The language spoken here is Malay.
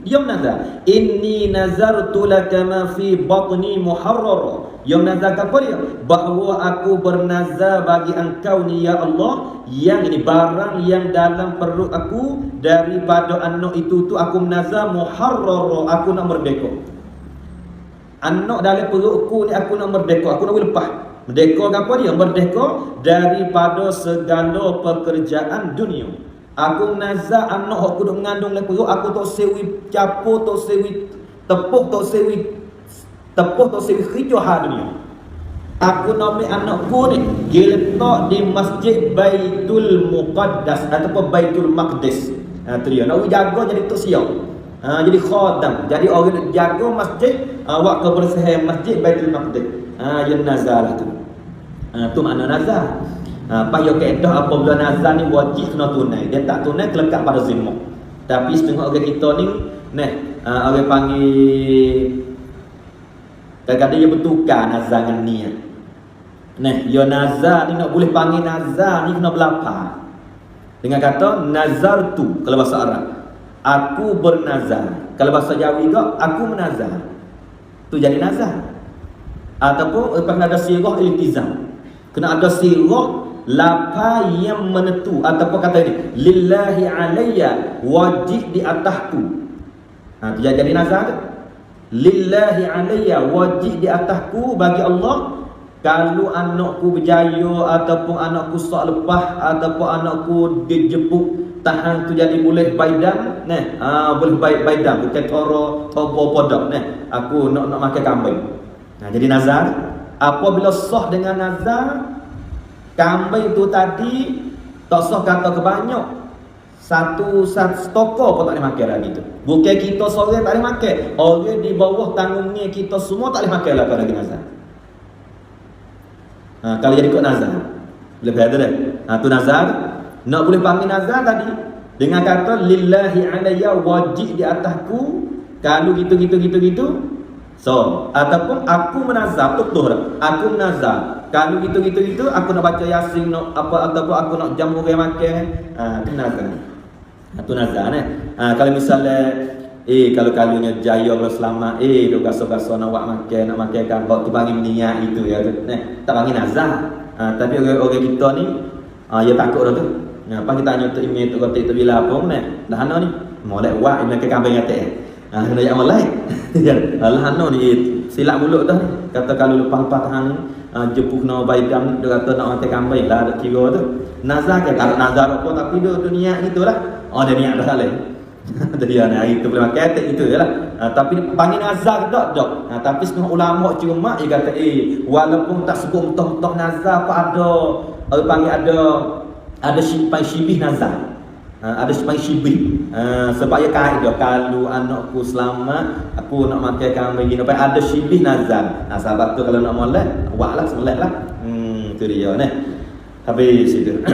Dia nazar, inni nazartu laka ma fi batni muharrara. Dia nazar apa dia? Bahawa aku bernazar bagi engkau ni ya Allah, yang ini barang yang dalam perut aku daripada anak itu tu aku menazar muharrara, aku nak merdeka. Anak dalam perut aku ni aku nak merdeka, aku nak lepas. Merdeka apa dia? Merdeka daripada segala pekerjaan dunia. Aku nazar anak aku duk mengandung dalam perut aku tak sewi capur, tak sewi tepuk, tak sewi tepuh, tak sewi hijau hal dunia. Aku nak ambil anakku ni diletak di Masjid Baitul Muqaddas ataupun Baitul Maqdis. Tu dia nak jaga jadi tok siap. Jadi khatam, jadi orang jaga masjid, awak kebersihan masjid Baitul Maqdis. Yang nazar lah tu. Tu makna nazar. Payah kaedah apabila nazar ni wajib kena tunai. Dia tak tunai kelekat pada zimmah. Tapi setengah orang kita ni orang panggil kadang-kadang dia bertukar nazar dengan niat. Ya nazar ni nak boleh panggil nazar ni kena berlapar dengan kata nazar tu kalau bahasa Arab. Aku bernazar. Kalau bahasa Jawa juga aku menazar. Tu jadi nazar. Ataupun kena ada sirah iltizam. Kena ada sirah lapa yang menentu ataupun kata ini lillahi alayya, wajib di atasku. Tu jadi nazar tu. Lillahi alayya, wajib di atasku bagi Allah. Kalau anakku berjaya ataupun anakku sok lepas ataupun anakku dijepuk tahan tu jadi boleh baidam boleh baidam bukan toro tobo podok aku nak makan kambing. Jadi nazar apabila sah dengan nazar, kambing tu tadi tak sah kata kebanyak. Satu toko pun tak boleh makan lagi tu. Bukan kita seorang tak boleh makan, orang di bawah tanggungnya kita semua tak boleh makan lah pada nazar. Kalau jadi ikut nazar lebih ada dah. Tu nazar nak boleh panggil nazar tadi dengan kata lillahi alayya, wajib di atasku. Kalau gitu so ataupun aku menazar betul dah. Aku menazar kalau gitu aku nak baca yasin nak apa ataupun aku nak jamu orang makan. Tu nazar. Tu nazar kalau misalnya kalau jaya kalau selamat duk gaso-gaso nak buat makan kan tu panggil niat itu ya tu. Tak panggil nazar. Tapi orang kita ni ya takut dah tu. Apa kita tanya tu email tu kata tu bila apa dah ana ni molek buat nak ke kambing atek. Kena yang molek. Ya Allah ana ni silap mulut dah. Kata kalau lepas tahan jepuk no baidam dia kata nak makan kambing lah ada kira tu. Nazar ke tak nazar apa tapi dia tu niat gitulah. Dia niat dah lain. Jadi hari itu boleh makan tak itu jelah. Tapi panggil nazar tak. Tapi setengah ulama cuma dia kata walaupun tak sebut mentah-mentah nazar apa ada panggil ada syibih nazar. Ada syibih. Sebab dia kait dia kalau anakku selamat aku nak makan kambing gini apa ada syibih nazar. Sahabat tu kalau nak molek buatlah semolek lah. Tu dia Habis itu.